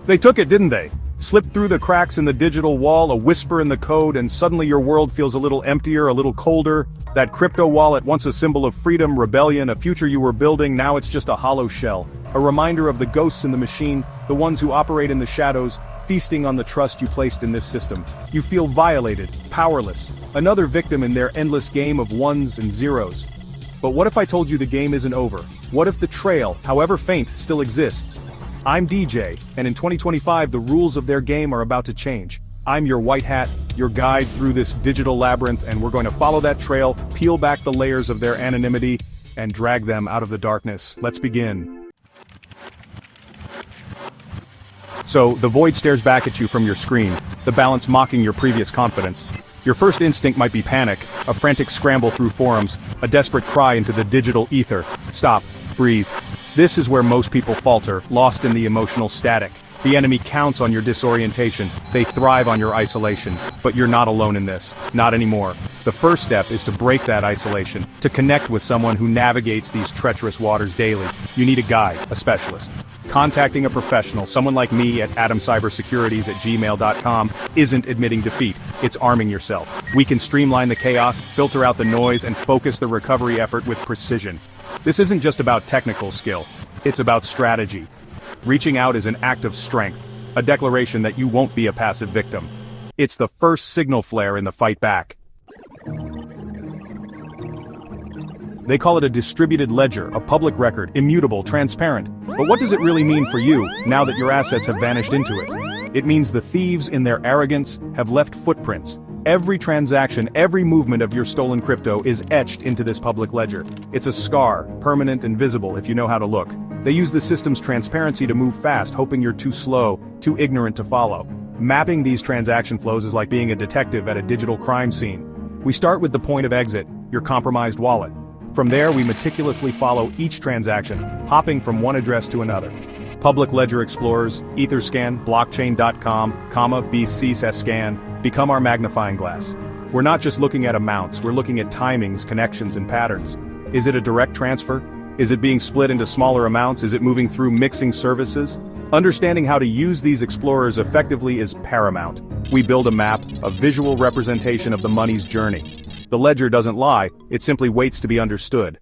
They took it, didn't they? Slipped through the cracks in the digital wall, a whisper in the code, and suddenly your world feels a little emptier, a little colder. That crypto wallet, once a symbol of freedom, rebellion, a future you were building, now it's just a hollow shell. A reminder of the ghosts in the machine, the ones who operate in the shadows, feasting on the trust you placed in this system. You feel violated, powerless, another victim in their endless game of ones and zeros. But what if I told you the game isn't over? What if the trail, however faint, still exists? I'm DJ, and in 2025 the rules of their game are about to change. I'm your white hat, your guide through this digital labyrinth, and we're going to follow that trail, peel back the layers of their anonymity, and drag them out of the darkness. Let's begin. So, the void stares back at you from your screen, the balance mocking your previous confidence. Your first instinct might be panic, a frantic scramble through forums, a desperate cry into the digital ether. Stop, breathe. This is where most people falter, lost in the emotional static. The enemy counts on your disorientation, they thrive on your isolation, but you're not alone in this, not anymore. The first step is to break that isolation, to connect with someone who navigates these treacherous waters daily. You need a guide, a specialist. Contacting a professional, someone like me at adamcybersecurities@gmail.com, isn't admitting defeat, it's arming yourself. We can streamline the chaos, filter out the noise, and focus the recovery effort with precision. This isn't just about technical skill, it's about strategy. Reaching out is an act of strength, a declaration that you won't be a passive victim. It's the first signal flare in the fight back. They call it a distributed ledger, a public record, immutable, transparent. But what does it really mean for you, now that your assets have vanished into it? It means the thieves, in their arrogance, have left footprints. Every transaction, every movement of your stolen crypto is etched into this public ledger. It's a scar, permanent and visible if you know how to look. They use the system's transparency to move fast, hoping you're too slow, too ignorant to follow. Mapping these transaction flows is like being a detective at a digital crime scene. We start with the point of exit, your compromised wallet. From there we meticulously follow each transaction, hopping from one address to another. Public Ledger Explorers, Etherscan, Blockchain.com, BCScan, become our magnifying glass. We're not just looking at amounts, we're looking at timings, connections, and patterns. Is it a direct transfer? Is it being split into smaller amounts? Is it moving through mixing services? Understanding how to use these explorers effectively is paramount. We build a map, a visual representation of the money's journey. The ledger doesn't lie, it simply waits to be understood.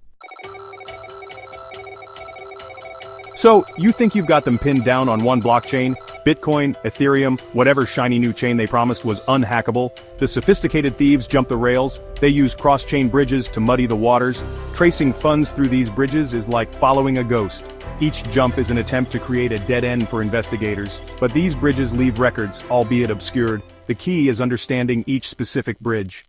So, you think you've got them pinned down on one blockchain? Bitcoin, Ethereum, whatever shiny new chain they promised was unhackable? The sophisticated thieves jump the rails, they use cross-chain bridges to muddy the waters. Tracing funds through these bridges is like following a ghost. Each jump is an attempt to create a dead end for investigators, but these bridges leave records, albeit obscured. The key is understanding each specific bridge.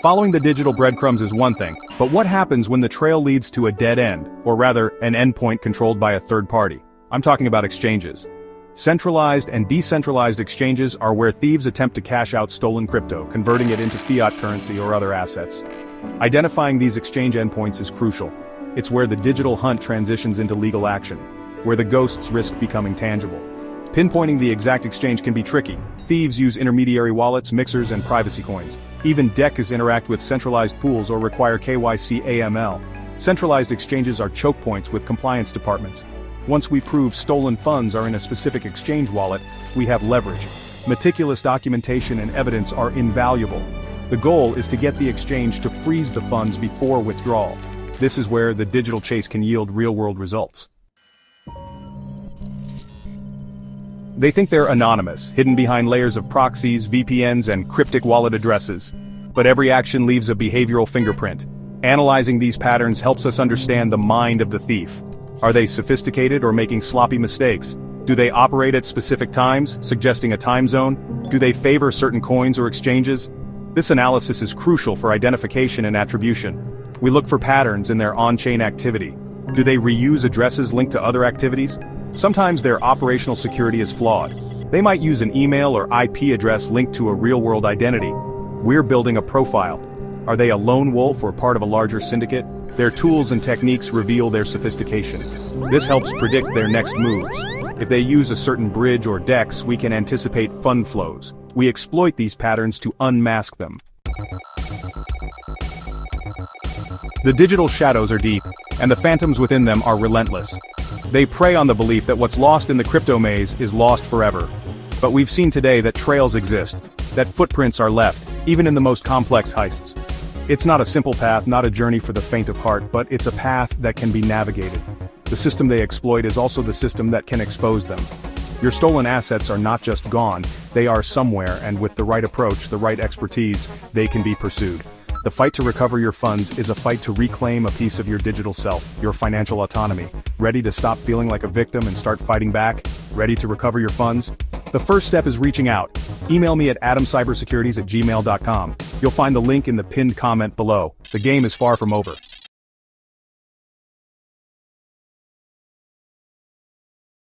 Following the digital breadcrumbs is one thing, but what happens when the trail leads to a dead end, or rather, an endpoint controlled by a third party? I'm talking about exchanges. Centralized and decentralized exchanges are where thieves attempt to cash out stolen crypto, converting it into fiat currency or other assets. Identifying these exchange endpoints is crucial. It's where the digital hunt transitions into legal action, where the ghosts risk becoming tangible. Pinpointing the exact exchange can be tricky. Thieves use intermediary wallets, mixers, and privacy coins. Even DECs interact with centralized pools or require KYC AML. Centralized exchanges are choke points with compliance departments. Once we prove stolen funds are in a specific exchange wallet, we have leverage. Meticulous documentation and evidence are invaluable. The goal is to get the exchange to freeze the funds before withdrawal. This is where the digital chase can yield real-world results. They think they're anonymous, hidden behind layers of proxies, VPNs, and cryptic wallet addresses. But every action leaves a behavioral fingerprint. Analyzing these patterns helps us understand the mind of the thief. Are they sophisticated or making sloppy mistakes? Do they operate at specific times, suggesting a time zone? Do they favor certain coins or exchanges? This analysis is crucial for identification and attribution. We look for patterns in their on-chain activity. Do they reuse addresses linked to other activities? Sometimes their operational security is flawed. They might use an email or IP address linked to a real-world identity. We're building a profile. Are they a lone wolf or part of a larger syndicate? Their tools and techniques reveal their sophistication. This helps predict their next moves. If they use a certain bridge or DEX, we can anticipate fund flows. We exploit these patterns to unmask them. The digital shadows are deep, and the phantoms within them are relentless. They prey on the belief that what's lost in the crypto maze is lost forever. But we've seen today that trails exist, that footprints are left, even in the most complex heists. It's not a simple path, not a journey for the faint of heart, but it's a path that can be navigated. The system they exploit is also the system that can expose them. Your stolen assets are not just gone, they are somewhere, and with the right approach, the right expertise, they can be pursued. The fight to recover your funds is a fight to reclaim a piece of your digital self, your financial autonomy. Ready to stop feeling like a victim and start fighting back? Ready to recover your funds? The first step is reaching out. Email me at adamcybersecurities@gmail.com. You'll find the link in the pinned comment below. The game is far from over.